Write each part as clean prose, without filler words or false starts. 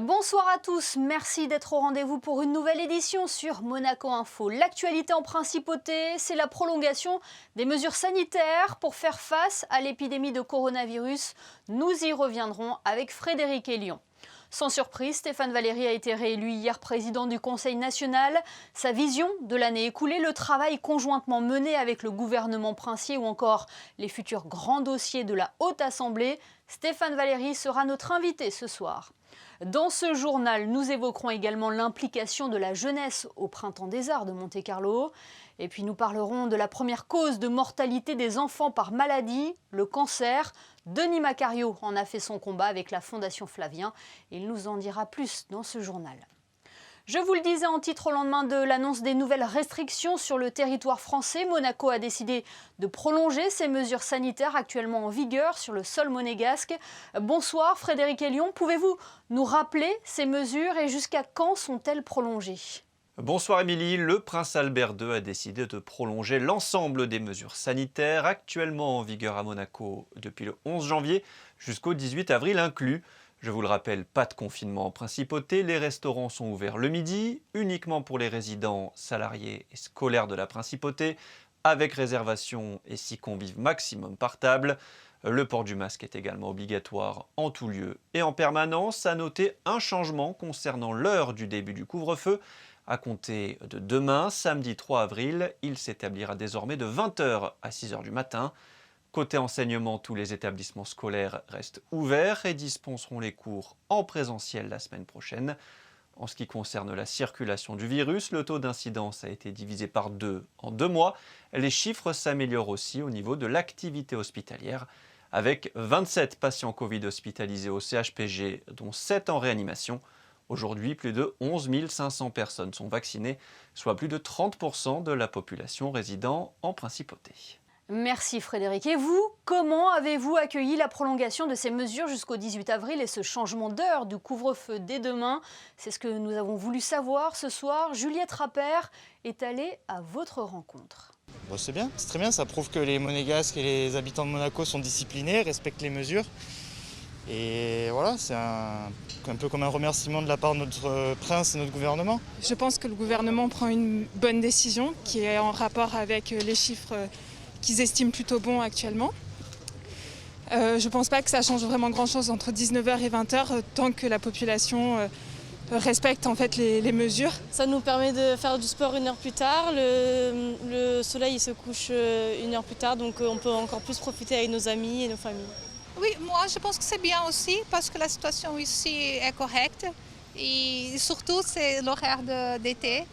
Bonsoir à tous, merci d'être au rendez-vous pour une nouvelle édition sur Monaco Info. L'actualité en principauté, c'est la prolongation des mesures sanitaires pour faire face à l'épidémie de coronavirus. Nous y reviendrons avec Frédéric Hélion. Sans surprise, Stéphane Valéry a été réélu hier président du Conseil national. Sa vision de l'année écoulée, le travail conjointement mené avec le gouvernement princier ou encore les futurs grands dossiers de la Haute Assemblée, Stéphane Valéry sera notre invité ce soir. Dans ce journal, nous évoquerons également l'implication de la jeunesse au Printemps des Arts de Monte-Carlo. Et puis nous parlerons de la première cause de mortalité des enfants par maladie, le cancer. Denis Macario en a fait son combat avec la Fondation Flavien. Il nous en dira plus dans ce journal. Je vous le disais en titre au lendemain de l'annonce des nouvelles restrictions sur le territoire français, Monaco a décidé de prolonger ces mesures sanitaires actuellement en vigueur sur le sol monégasque. Bonsoir Frédéric Hélion, pouvez-vous nous rappeler ces mesures et jusqu'à quand sont-elles prolongées ? Bonsoir Émilie, le prince Albert II a décidé de prolonger l'ensemble des mesures sanitaires actuellement en vigueur à Monaco depuis le 11 janvier jusqu'au 18 avril inclus. Je vous le rappelle, pas de confinement en principauté, les restaurants sont ouverts le midi, uniquement pour les résidents, salariés et scolaires de la principauté, avec réservation et 6 convives maximum par table. Le port du masque est également obligatoire en tout lieu et en permanence. À noter un changement concernant l'heure du début du couvre-feu. À compter de demain, samedi 3 avril, il s'établira désormais de 20h à 6h du matin. Côté enseignement, tous les établissements scolaires restent ouverts et dispenseront les cours en présentiel la semaine prochaine. En ce qui concerne la circulation du virus, le taux d'incidence a été divisé par 2 en 2 mois. Les chiffres s'améliorent aussi au niveau de l'activité hospitalière, avec 27 patients Covid hospitalisés au CHPG, dont 7 en réanimation. Aujourd'hui, plus de 11 500 personnes sont vaccinées, soit plus de 30% de la population résidant en principauté. Merci Frédéric. Et vous, comment avez-vous accueilli la prolongation de ces mesures jusqu'au 18 avril et ce changement d'heure du couvre-feu dès demain? C'est ce que nous avons voulu savoir ce soir. Juliette Rappert est allée à votre rencontre. Bon, c'est bien, c'est très bien. Ça prouve que les Monégasques et les habitants de Monaco sont disciplinés, respectent les mesures. Et voilà, c'est un peu comme un remerciement de la part de notre prince et notre gouvernement. Je pense que le gouvernement prend une bonne décision qui est en rapport avec les chiffres qu'ils estiment plutôt bons actuellement. Je ne pense pas que ça change vraiment grand-chose entre 19h et 20h tant que la population respecte en fait les mesures. Ça nous permet de faire du sport 1 heure plus tard. Le soleil il se couche 1 heure plus tard, donc on peut encore plus profiter avec nos amis et nos familles. Oui, moi je pense que c'est bien aussi parce que la situation ici est correcte et surtout c'est l'horaire d'été.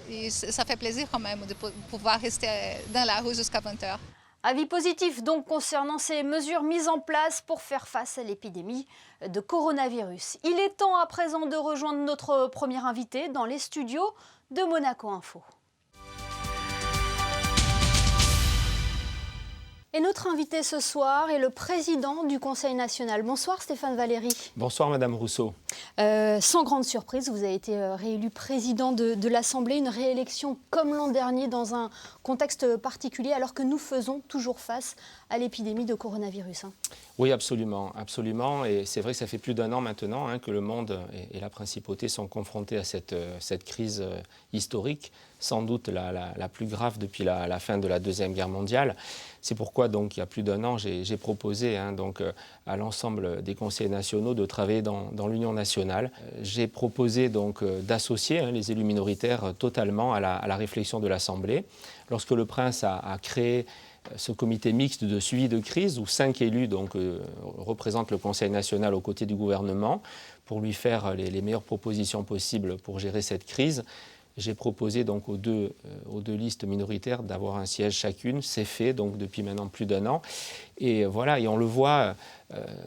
Et ça fait plaisir quand même de pouvoir rester dans la rue jusqu'à 20h. Avis positif donc concernant ces mesures mises en place pour faire face à l'épidémie de coronavirus. Il est temps à présent de rejoindre notre premier invité dans les studios de Monaco Info. Et notre invité ce soir est le président du Conseil national. Bonsoir Stéphane Valéry. Bonsoir Madame Rousseau. Sans grande surprise, vous avez été réélu président de l'Assemblée, une réélection comme l'an dernier dans un contexte particulier alors que nous faisons toujours face à l'épidémie de coronavirus. Oui, absolument, absolument. Et c'est vrai que ça fait plus d'1 an maintenant que le monde et la principauté sont confrontés à cette crise historique, sans doute la plus grave depuis la fin de la Deuxième Guerre mondiale. C'est pourquoi, donc, il y a plus d'1 an, j'ai proposé à l'ensemble des conseils nationaux de travailler dans l'Union nationale. J'ai proposé donc d'associer les élus minoritaires totalement à la réflexion de l'Assemblée. Lorsque le prince a créé ce comité mixte de suivi de crise où 5 élus représentent le Conseil national aux côtés du gouvernement pour lui faire les meilleures propositions possibles pour gérer cette crise. J'ai proposé donc aux deux listes minoritaires d'avoir un siège chacune. C'est fait donc depuis maintenant plus d'1 an. Et voilà, et on le voit,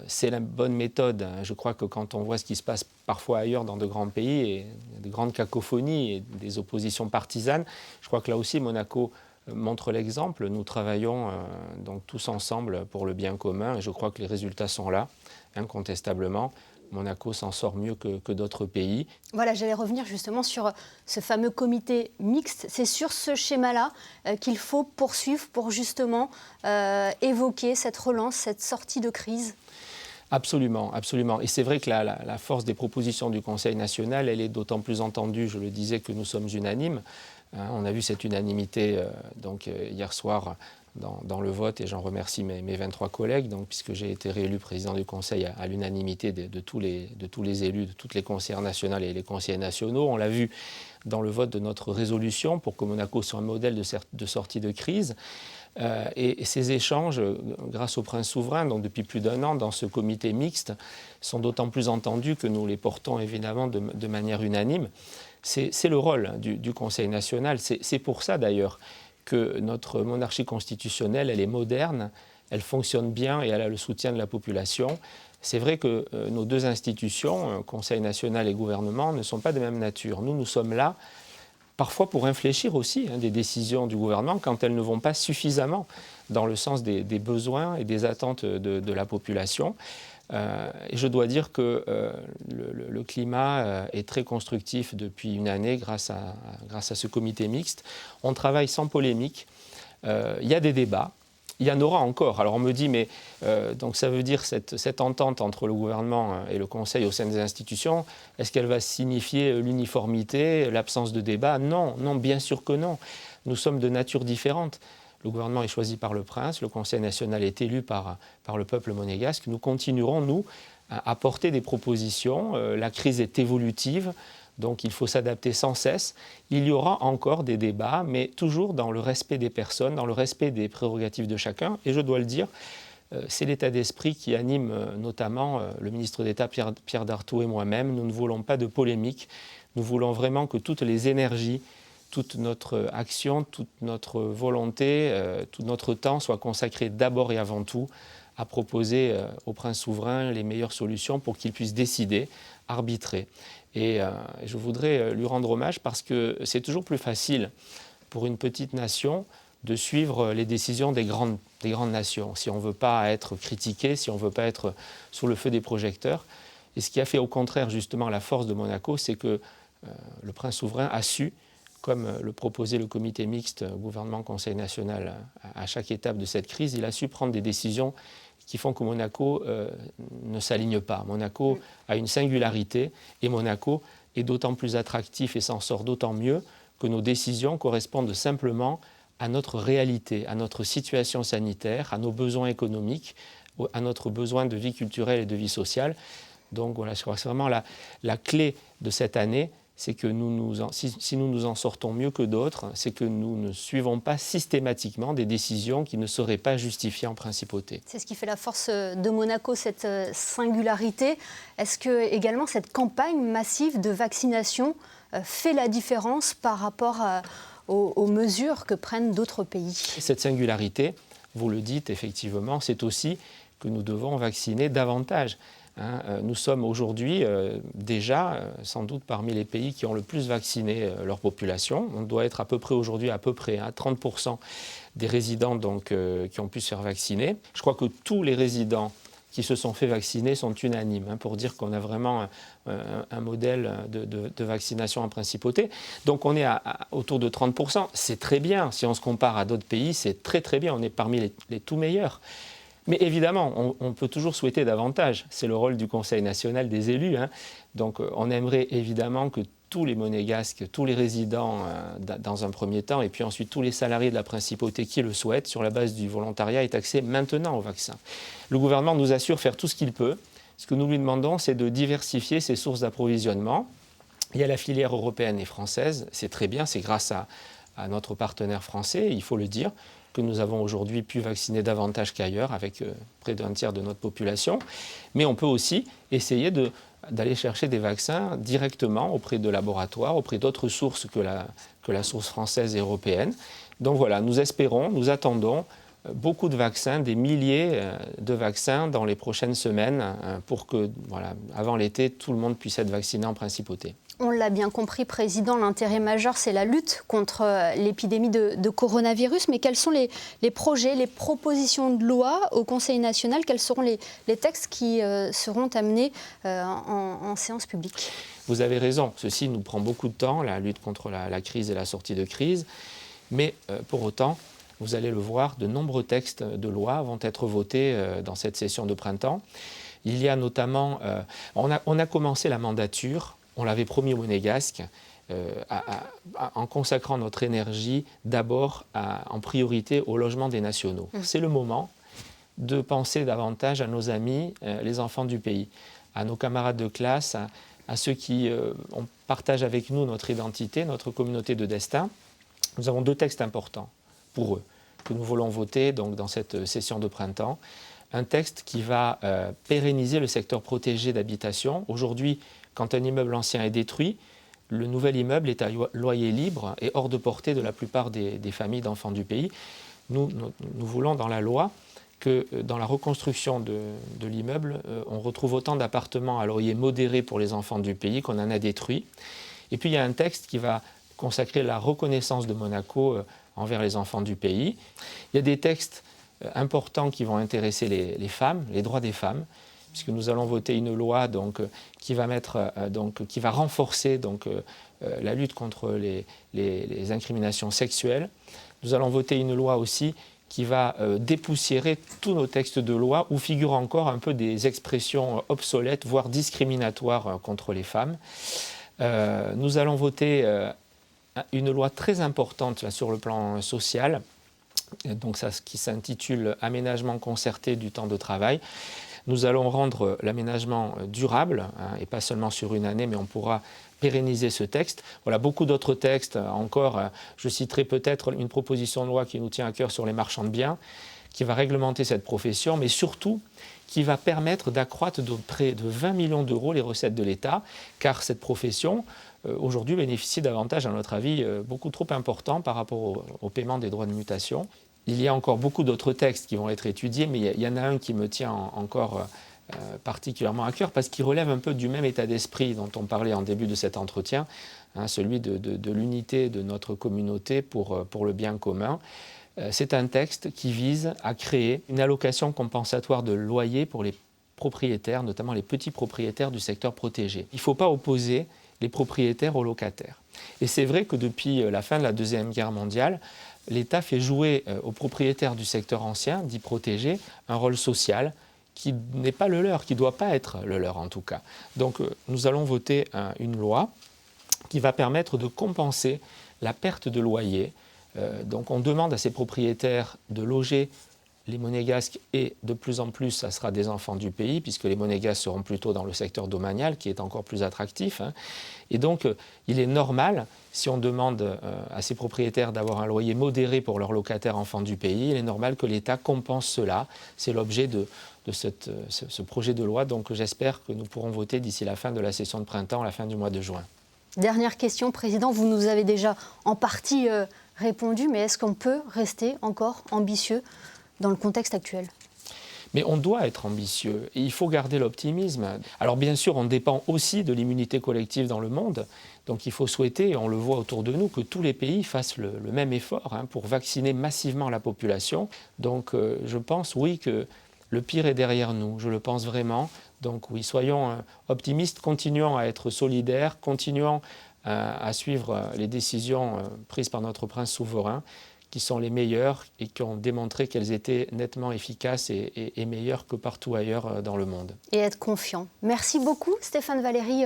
c'est la bonne méthode. Je crois que quand on voit ce qui se passe parfois ailleurs dans de grands pays, et de grandes cacophonies et des oppositions partisanes, je crois que là aussi Monaco montre l'exemple. Nous travaillons donc tous ensemble pour le bien commun et je crois que les résultats sont là, incontestablement. Monaco s'en sort mieux que d'autres pays. Voilà, j'allais revenir justement sur ce fameux comité mixte. C'est sur ce schéma-là qu'il faut poursuivre pour justement évoquer cette relance, cette sortie de crise. Absolument, absolument. Et c'est vrai que la force des propositions du Conseil national, elle est d'autant plus entendue, je le disais, que nous sommes unanimes. On a vu cette unanimité hier soir dans le vote, et j'en remercie mes 23 collègues, puisque j'ai été réélu président du Conseil à l'unanimité de tous les élus, de toutes les conseillères nationales et les conseillers nationaux. On l'a vu dans le vote de notre résolution pour que Monaco soit un modèle de sortie de crise. Et ces échanges, grâce au prince souverain, donc depuis plus d'1 an, dans ce comité mixte, sont d'autant plus entendus que nous les portons évidemment de manière unanime. C'est le rôle du Conseil national. C'est pour ça d'ailleurs que notre monarchie constitutionnelle, elle est moderne, elle fonctionne bien et elle a le soutien de la population. C'est vrai que nos deux institutions, Conseil national et gouvernement, ne sont pas de même nature. Nous sommes là parfois pour infléchir aussi des décisions du gouvernement quand elles ne vont pas suffisamment dans le sens des besoins et des attentes de la population. Et je dois dire que le climat est très constructif depuis une année grâce à ce comité mixte. On travaille sans polémique. Il y a des débats. Il y en aura encore. Alors on me dit, mais donc ça veut dire cette entente entre le gouvernement et le Conseil au sein des institutions, est-ce qu'elle va signifier l'uniformité, l'absence de débat? Non, bien sûr que non. Nous sommes de nature différente. Le gouvernement est choisi par le prince, le Conseil national est élu par le peuple monégasque. Nous continuerons, nous, à apporter des propositions. La crise est évolutive. Donc il faut s'adapter sans cesse. Il y aura encore des débats, mais toujours dans le respect des personnes, dans le respect des prérogatives de chacun. Et je dois le dire, c'est l'état d'esprit qui anime notamment le ministre d'État Pierre Dartout et moi-même. Nous ne voulons pas de polémique. Nous voulons vraiment que toutes les énergies, toute notre action, toute notre volonté, tout notre temps soit consacré d'abord et avant tout à proposer au prince souverain les meilleures solutions pour qu'il puisse décider, arbitrer. Et je voudrais lui rendre hommage parce que c'est toujours plus facile pour une petite nation de suivre les décisions des grandes nations, si on ne veut pas être critiqué, si on ne veut pas être sous le feu des projecteurs. Et ce qui a fait au contraire justement la force de Monaco, c'est que le prince souverain a su, comme le proposait le comité mixte gouvernement-conseil national à chaque étape de cette crise, il a su prendre des décisions qui font que Monaco ne s'aligne pas. Monaco a une singularité et Monaco est d'autant plus attractif et s'en sort d'autant mieux que nos décisions correspondent simplement à notre réalité, à notre situation sanitaire, à nos besoins économiques, à notre besoin de vie culturelle et de vie sociale. Donc voilà, je crois que c'est vraiment la clé de cette année, c'est que si nous nous en sortons mieux que d'autres, c'est que nous ne suivons pas systématiquement des décisions qui ne seraient pas justifiées en principauté. C'est ce qui fait la force de Monaco, cette singularité. Est-ce que également cette campagne massive de vaccination fait la différence par rapport aux mesures que prennent d'autres pays? Cette singularité, vous le dites effectivement, c'est aussi que nous devons vacciner davantage. Nous sommes aujourd'hui déjà sans doute parmi les pays qui ont le plus vacciné leur population. On doit être à peu près aujourd'hui à 30% des résidents donc, qui ont pu se faire vacciner. Je crois que tous les résidents qui se sont fait vacciner sont unanimes pour dire qu'on a vraiment un modèle de vaccination en principauté. Donc on est autour de 30%. C'est très bien. Si on se compare à d'autres pays, c'est très très bien. On est parmi les tout meilleurs. Mais évidemment, on peut toujours souhaiter davantage. C'est le rôle du Conseil national des élus. Donc on aimerait évidemment que tous les monégasques, tous les résidents dans un premier temps, et puis ensuite tous les salariés de la principauté qui le souhaitent, sur la base du volontariat, aient accès maintenant au vaccin. Le gouvernement nous assure faire tout ce qu'il peut. Ce que nous lui demandons, c'est de diversifier ses sources d'approvisionnement. Il y a la filière européenne et française, c'est très bien, c'est grâce à notre partenaire français, il faut le dire, que nous avons aujourd'hui pu vacciner davantage qu'ailleurs, avec près d'un tiers de notre population. Mais on peut aussi essayer d'aller chercher des vaccins directement auprès de laboratoires, auprès d'autres sources que la source française et européenne. Donc voilà, nous espérons, nous attendons beaucoup de vaccins, des milliers de vaccins dans les prochaines semaines pour que, avant l'été, tout le monde puisse être vacciné en principauté. On l'a bien compris, Président, l'intérêt majeur, c'est la lutte contre l'épidémie de coronavirus. Mais quels sont les projets, les propositions de loi au Conseil national? Quels seront les textes qui seront amenés en séance publique? Vous avez raison. Ceci nous prend beaucoup de temps, la lutte contre la crise et la sortie de crise. Mais pour autant, vous allez le voir, de nombreux textes de loi vont être votés dans cette session de printemps. Il y a notamment, on a commencé la mandature, on l'avait promis aux Monégasques, en consacrant notre énergie d'abord en priorité au logement des nationaux. C'est le moment de penser davantage à nos amis, les enfants du pays, à nos camarades de classe, à ceux qui partagent avec nous notre identité, notre communauté de destin. Nous avons 2 textes importants pour eux, que nous voulons voter donc, dans cette session de printemps. Un texte qui va pérenniser le secteur protégé d'habitation. Aujourd'hui, quand un immeuble ancien est détruit, le nouvel immeuble est à loyer libre et hors de portée de la plupart des familles d'enfants du pays. Nous voulons dans la loi que dans la reconstruction de l'immeuble, on retrouve autant d'appartements à loyer modéré pour les enfants du pays qu'on en a détruits. Et puis il y a un texte qui va consacrer la reconnaissance de Monaco envers les enfants du pays. Il y a des textes importants qui vont intéresser les femmes, les droits des femmes, puisque nous allons voter une loi donc, qui va renforcer donc, la lutte contre les incriminations sexuelles. Nous allons voter une loi aussi qui va dépoussiérer tous nos textes de loi où figurent encore un peu des expressions obsolètes, voire discriminatoires contre les femmes. Nous allons voter une loi très importante là, sur le plan social, donc ça, qui s'intitule « Aménagement concerté du temps de travail ». Nous allons rendre l'aménagement durable, et pas seulement sur une année, mais on pourra pérenniser ce texte. Voilà, beaucoup d'autres textes encore. Je citerai peut-être une proposition de loi qui nous tient à cœur sur les marchands de biens, qui va réglementer cette profession, mais surtout qui va permettre d'accroître de près de 20 millions d'euros les recettes de l'État, car cette profession, aujourd'hui, bénéficie d'avantages, à notre avis, beaucoup trop importants par rapport au paiement des droits de mutation. Il y a encore beaucoup d'autres textes qui vont être étudiés, mais il y en a un qui me tient encore particulièrement à cœur parce qu'il relève un peu du même état d'esprit dont on parlait en début de cet entretien, celui de l'unité de notre communauté pour le bien commun. C'est un texte qui vise à créer une allocation compensatoire de loyer pour les propriétaires, notamment les petits propriétaires du secteur protégé. Il ne faut pas opposer les propriétaires aux locataires. Et c'est vrai que depuis la fin de la Deuxième Guerre mondiale, l'État fait jouer aux propriétaires du secteur ancien, dit protégé, un rôle social qui n'est pas le leur, qui ne doit pas être le leur en tout cas. Donc nous allons voter une loi qui va permettre de compenser la perte de loyer. Donc on demande à ces propriétaires de loger les Monégasques et de plus en plus, ça sera des enfants du pays, puisque les Monégasques seront plutôt dans le secteur domanial, qui est encore plus attractif. Et donc, il est normal, si on demande à ces propriétaires d'avoir un loyer modéré pour leurs locataires enfants du pays, il est normal que l'État compense cela. C'est l'objet de ce projet de loi, donc j'espère que nous pourrons voter d'ici la fin de la session de printemps, à la fin du mois de juin. Dernière question, Président, vous nous avez déjà en partie répondu, mais est-ce qu'on peut rester encore ambitieux dans le contexte actuel? Mais on doit être ambitieux et il faut garder l'optimisme. Alors bien sûr, on dépend aussi de l'immunité collective dans le monde. Donc il faut souhaiter, et on le voit autour de nous, que tous les pays fassent le même effort pour vacciner massivement la population. Donc je pense, oui, que le pire est derrière nous. Je le pense vraiment. Donc oui, soyons optimistes, continuons à être solidaires, continuons à suivre les décisions prises par notre prince souverain, qui sont les meilleures et qui ont démontré qu'elles étaient nettement efficaces et meilleures que partout ailleurs dans le monde. Et être confiant. Merci beaucoup Stéphane Valéry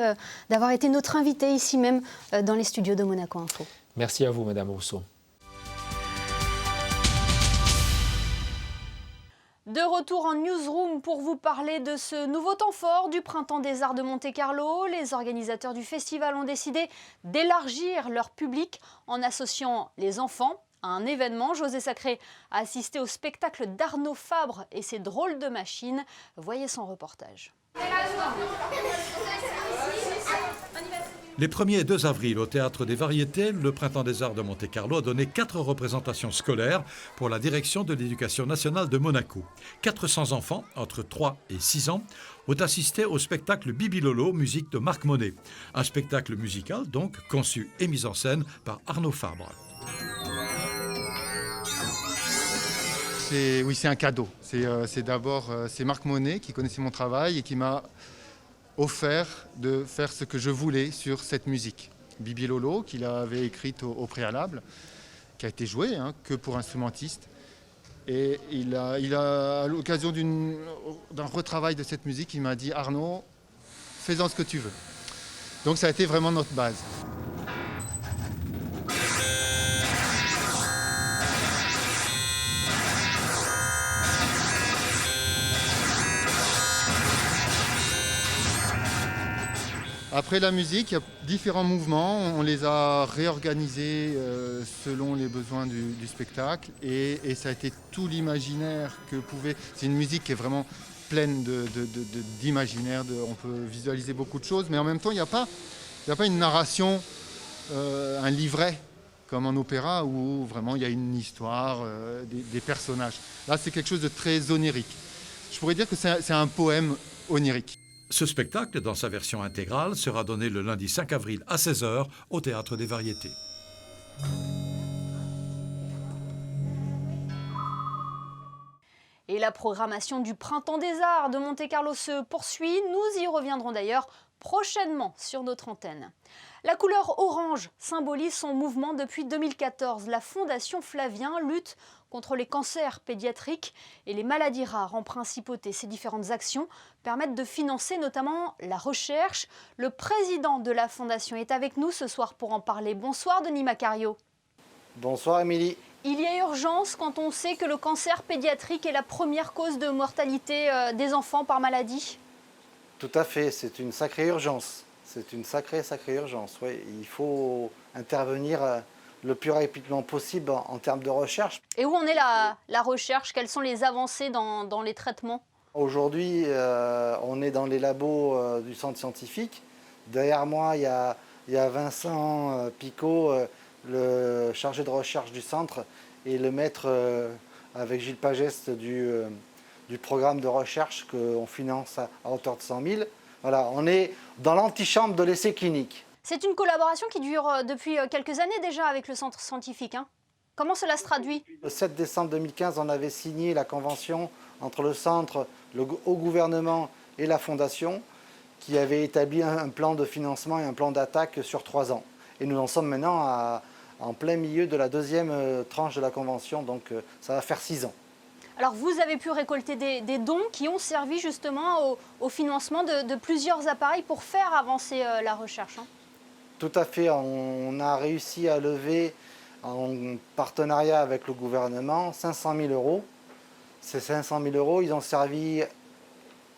d'avoir été notre invité ici même dans les studios de Monaco Info. Merci à vous Madame Rousseau. De retour en newsroom pour vous parler de ce nouveau temps fort du Printemps des Arts de Monte-Carlo. Les organisateurs du festival ont décidé d'élargir leur public en associant les enfants à un événement. José Sacré a assisté au spectacle d'Arnaud Fabre et ses drôles de machines. Voyez son reportage. Les 1er et 2 avril, au Théâtre des Variétés, le Printemps des Arts de Monte-Carlo a donné 4 représentations scolaires pour la direction de l'Éducation nationale de Monaco. 400 enfants, entre 3 et 6 ans, ont assisté au spectacle Bibi Lolo, musique de Marc Monet. Un spectacle musical, donc, conçu et mis en scène par Arnaud Fabre. Oui, c'est un cadeau. C'est d'abord Marc Monet qui connaissait mon travail et qui m'a offert de faire ce que je voulais sur cette musique. Bibi Lolo, qu'il avait écrite au préalable, qui a été jouée que pour instrumentistes. Et à l'occasion d'un retravail de cette musique, il m'a dit « Arnaud, fais-en ce que tu veux ». Donc ça a été vraiment notre base. Après la musique, il y a différents mouvements, on les a réorganisés selon les besoins du spectacle et ça a été tout l'imaginaire que pouvait... C'est une musique qui est vraiment pleine d'imaginaire, on peut visualiser beaucoup de choses, mais en même temps il n'y a pas une narration, un livret comme en opéra où vraiment il y a une histoire, des personnages. Là c'est quelque chose de très onirique. Je pourrais dire que c'est un poème onirique. Ce spectacle, dans sa version intégrale, sera donné le lundi 5 avril à 16h au Théâtre des Variétés. Et la programmation du Printemps des Arts de Monte-Carlo se poursuit. Nous y reviendrons d'ailleurs prochainement sur notre antenne. La couleur orange symbolise son mouvement depuis 2014. La Fondation Flavien lutte contre les cancers pédiatriques et les maladies rares en principauté. Ces différentes actions permettent de financer notamment la recherche. Le président de la Fondation est avec nous ce soir pour en parler. Bonsoir Denis Macario. Bonsoir Émilie. Il y a urgence quand on sait que le cancer pédiatrique est la première cause de mortalité des enfants par maladie. Tout à fait, c'est une sacrée urgence. C'est une sacrée urgence. Oui, il faut intervenir le plus rapidement possible en termes de recherche. Et où en est la recherche? Quelles sont les avancées dans les traitements? Aujourd'hui, on est dans les labos du centre scientifique. Derrière moi, il y a Vincent Picot, le chargé de recherche du centre, et le maître avec Gilles Pageste du programme de recherche qu'on finance à hauteur de 100 000. Voilà, on est dans l'antichambre de l'essai clinique. C'est une collaboration qui dure depuis quelques années déjà avec le centre scientifique. Comment cela se traduit? Le 7 décembre 2015, on avait signé la convention entre le centre, le haut gouvernement et la fondation qui avait établi un plan de financement et un plan d'attaque sur 3 ans. Et nous en sommes maintenant en plein milieu de la deuxième tranche de la convention, donc ça va faire 6 ans. Alors vous avez pu récolter des dons qui ont servi justement au financement de plusieurs appareils pour faire avancer la recherche. Tout à fait, on a réussi à lever en partenariat avec le gouvernement 500 000 euros. Ces 500 000 euros, ils ont servi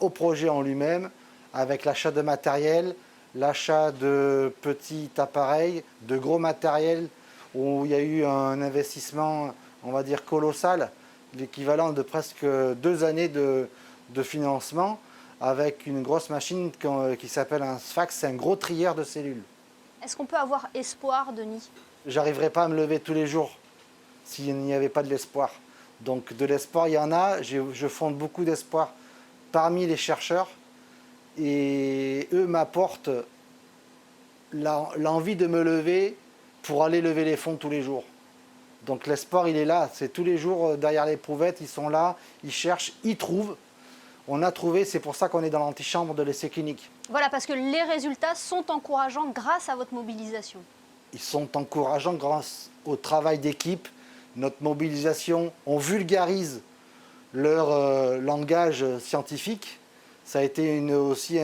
au projet en lui-même avec l'achat de matériel, l'achat de petits appareils, de gros matériel où il y a eu un investissement, on va dire, colossal, l'équivalent de presque 2 années de financement avec une grosse machine qui s'appelle un Sfax, c'est un gros trieur de cellules. Est-ce qu'on peut avoir espoir, Denis? J'arriverais pas à me lever tous les jours s'il n'y avait pas de l'espoir. Donc de l'espoir, il y en a, je fonde beaucoup d'espoir parmi les chercheurs et eux m'apportent l'envie de me lever pour aller lever les fonds tous les jours. Donc l'espoir, il est là, c'est tous les jours derrière l'éprouvette, ils sont là, ils cherchent, ils trouvent. On a trouvé, c'est pour ça qu'on est dans l'antichambre de l'essai clinique. Voilà, parce que les résultats sont encourageants grâce à votre mobilisation. Ils sont encourageants grâce au travail d'équipe, notre mobilisation. On vulgarise leur langage scientifique. Ça a été aussi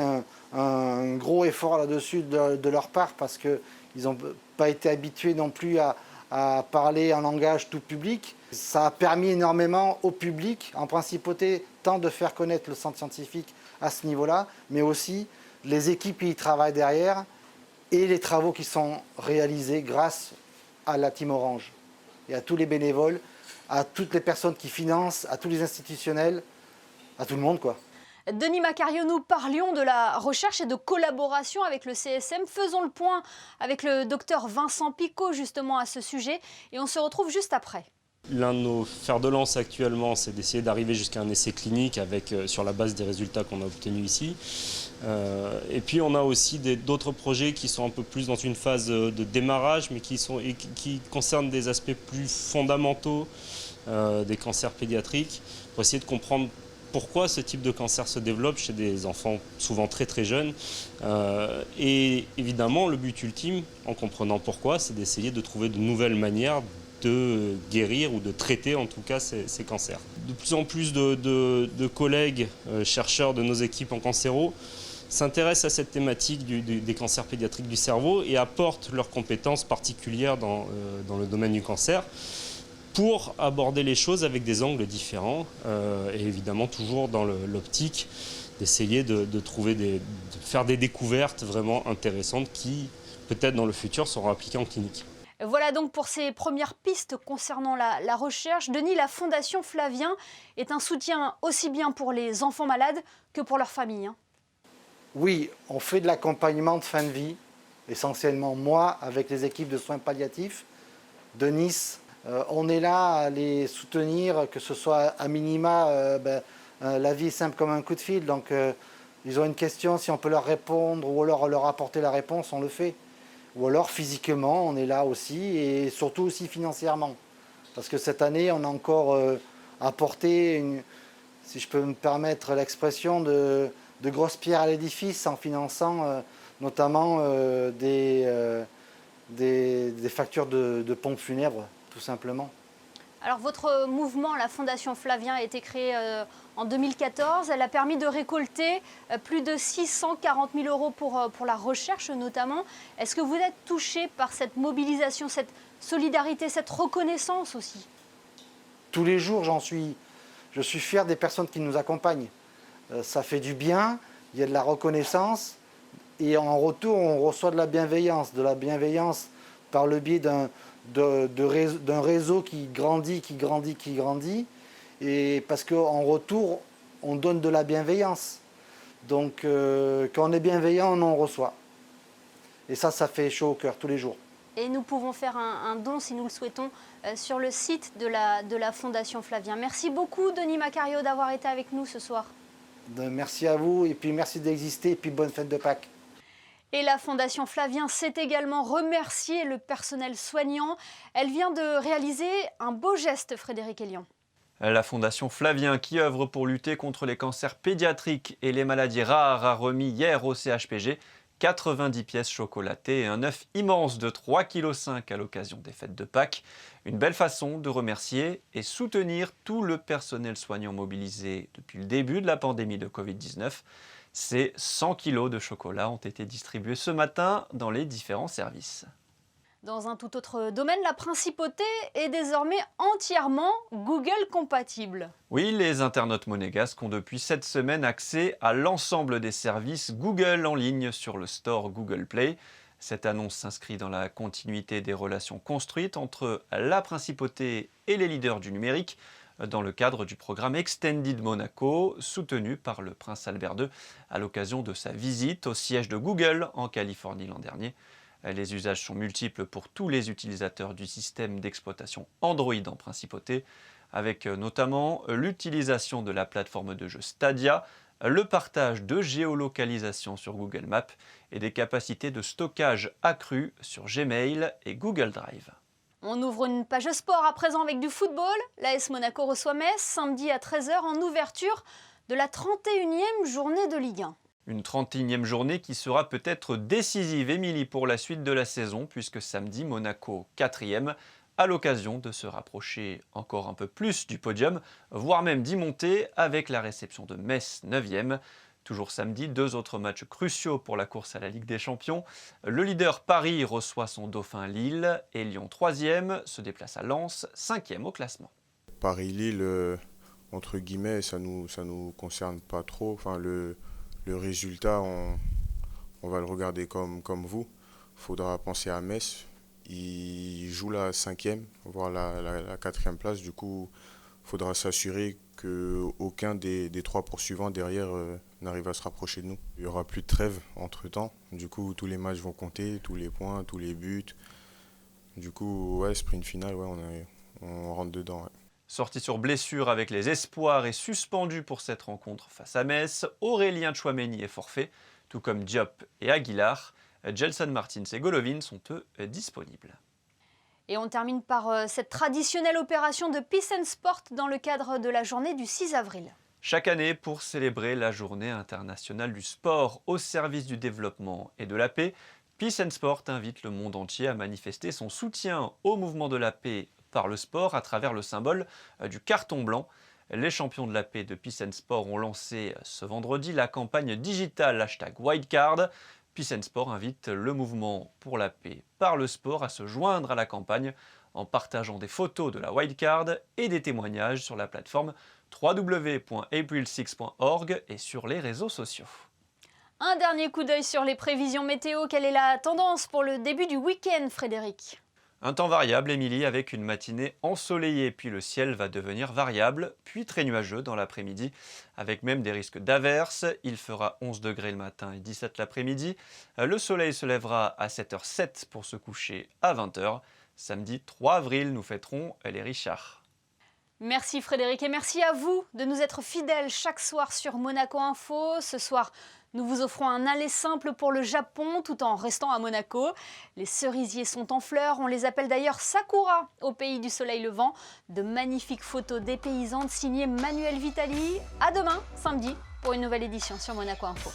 un gros effort là-dessus de leur part parce qu'ils n'ont pas été habitués non plus à parler un langage tout public. Ça a permis énormément au public, en principauté, tant de faire connaître le centre scientifique à ce niveau-là, mais aussi les équipes qui y travaillent derrière et les travaux qui sont réalisés grâce à la Team Orange et à tous les bénévoles, à toutes les personnes qui financent, à tous les institutionnels, à tout le monde, quoi. Denis Macario, nous parlions de la recherche et de collaboration avec le CSM. Faisons le point avec le docteur Vincent Picot justement à ce sujet et on se retrouve juste après. L'un de nos fers de lance actuellement, c'est d'essayer d'arriver jusqu'à un essai clinique sur la base des résultats qu'on a obtenus ici. Et puis on a aussi d'autres projets qui sont un peu plus dans une phase de démarrage, mais qui concernent des aspects plus fondamentaux des cancers pédiatriques, pour essayer de comprendre pourquoi ce type de cancer se développe chez des enfants souvent très très jeunes. Et évidemment, le but ultime, en comprenant pourquoi, c'est d'essayer de trouver de nouvelles manières de guérir ou de traiter en tout cas ces cancers. De plus en plus de collègues chercheurs de nos équipes en cancéro s'intéressent à cette thématique des cancers pédiatriques du cerveau et apportent leurs compétences particulières dans le domaine du cancer pour aborder les choses avec des angles différents et évidemment toujours dans l'optique d'essayer de faire des découvertes vraiment intéressantes qui, peut-être dans le futur, seront appliquées en clinique. Voilà donc pour ces premières pistes concernant la recherche. Denis, la Fondation Flavien est un soutien aussi bien pour les enfants malades que pour leurs familles. Oui, on fait de l'accompagnement de fin de vie, essentiellement moi avec les équipes de soins palliatifs de Nice. On est là à les soutenir, que ce soit à minima, la vie est simple comme un coup de fil. Donc ils ont une question, si on peut leur répondre ou alors leur apporter la réponse, on le fait. Ou alors physiquement, on est là aussi et surtout aussi financièrement. Parce que cette année, on a encore apporté, si je peux me permettre l'expression, de grosses pierres à l'édifice en finançant notamment des factures de pompes funèbres, tout simplement. Alors votre mouvement, la Fondation Flavien, a été créée en 2014. Elle a permis de récolter plus de 640 000 € pour la recherche notamment. Est-ce que vous êtes touché par cette mobilisation, cette solidarité, cette reconnaissance aussi? Tous les jours, je suis fier des personnes qui nous accompagnent. Ça fait du bien, il y a de la reconnaissance et en retour, on reçoit de la bienveillance par le biais d'un réseau qui grandit, et parce qu'en retour, on donne de la bienveillance. Donc, quand on est bienveillant, on reçoit. Et ça fait chaud au cœur tous les jours. Et nous pouvons faire un don, si nous le souhaitons, sur le site de la Fondation Flavien. Merci beaucoup, Denis Macario, d'avoir été avec nous ce soir. Merci à vous, et puis merci d'exister, et puis bonne fête de Pâques. Et la Fondation Flavien sait également remercier le personnel soignant. Elle vient de réaliser un beau geste, Frédéric Elian. La Fondation Flavien, qui œuvre pour lutter contre les cancers pédiatriques et les maladies rares, a remis hier au CHPG 90 pièces chocolatées et un œuf immense de 3,5 kg à l'occasion des fêtes de Pâques. Une belle façon de remercier et soutenir tout le personnel soignant mobilisé depuis le début de la pandémie de Covid-19. Ces 100 kg de chocolat ont été distribués ce matin dans les différents services. Dans un tout autre domaine, la principauté est désormais entièrement Google compatible. Oui, les internautes monégasques ont depuis cette semaine accès à l'ensemble des services Google en ligne sur le store Google Play. Cette annonce s'inscrit dans la continuité des relations construites entre la principauté et les leaders du numérique dans le cadre du programme Extended Monaco, soutenu par le prince Albert II à l'occasion de sa visite au siège de Google en Californie l'an dernier. Les usages sont multiples pour tous les utilisateurs du système d'exploitation Android en principauté, avec notamment l'utilisation de la plateforme de jeu Stadia, le partage de géolocalisation sur Google Maps et des capacités de stockage accrues sur Gmail et Google Drive. On ouvre une page sport à présent avec du football. L'AS Monaco reçoit Metz samedi à 13 h en ouverture de la 31e journée de Ligue 1. Une 31e journée qui sera peut-être décisive, Émilie, pour la suite de la saison, puisque samedi, Monaco 4e, à l'occasion de se rapprocher encore un peu plus du podium, voire même d'y monter avec la réception de Metz 9e. Toujours samedi, 2 autres matchs cruciaux pour la course à la Ligue des Champions. Le leader Paris reçoit son dauphin Lille et Lyon 3e se déplace à Lens, 5e au classement. Paris-Lille, entre guillemets, ça nous concerne pas trop. Enfin, le résultat, on va le regarder comme vous. Il faudra penser à Metz. Il joue la 5e, voire la 4e place. Du coup, il faudra s'assurer qu'aucun des 3 poursuivants derrière n'arrive à se rapprocher de nous. Il n'y aura plus de trêve entre-temps. Du coup, tous les matchs vont compter, tous les points, tous les buts. Du coup, ouais, sprint final, ouais, on rentre dedans. Ouais. Sorti sur blessure avec les espoirs et suspendu pour cette rencontre face à Metz, Aurélien Tchouaméni est forfait, tout comme Diop et Aguilar. Gelson Martins et Golovin sont eux disponibles. Et on termine par cette traditionnelle opération de Peace and Sport dans le cadre de la journée du 6 avril. Chaque année, pour célébrer la journée internationale du sport au service du développement et de la paix, Peace and Sport invite le monde entier à manifester son soutien au mouvement de la paix par le sport à travers le symbole du carton blanc. Les champions de la paix de Peace and Sport ont lancé ce vendredi la campagne digitale #Wildcard. Peace and Sport invite le mouvement pour la paix par le sport à se joindre à la campagne en partageant des photos de la wildcard et des témoignages sur la plateforme www.april6.org et sur les réseaux sociaux. Un dernier coup d'œil sur les prévisions météo. Quelle est la tendance pour le début du week-end, Frédéric ? Un temps variable, Émilie, avec une matinée ensoleillée, puis le ciel va devenir variable, puis très nuageux dans l'après-midi, avec même des risques d'averses. Il fera 11 degrés le matin et 17 l'après-midi. Le soleil se lèvera à 7h07 pour se coucher à 20h. Samedi 3 avril, nous fêterons les Richards. Merci Frédéric et merci à vous de nous être fidèles chaque soir sur Monaco Info. Ce soir, nous vous offrons un aller simple pour le Japon tout en restant à Monaco. Les cerisiers sont en fleurs, on les appelle d'ailleurs Sakura au pays du soleil levant. De magnifiques photos dépaysantes signées Manuel Vitali. À demain, samedi, pour une nouvelle édition sur Monaco Info.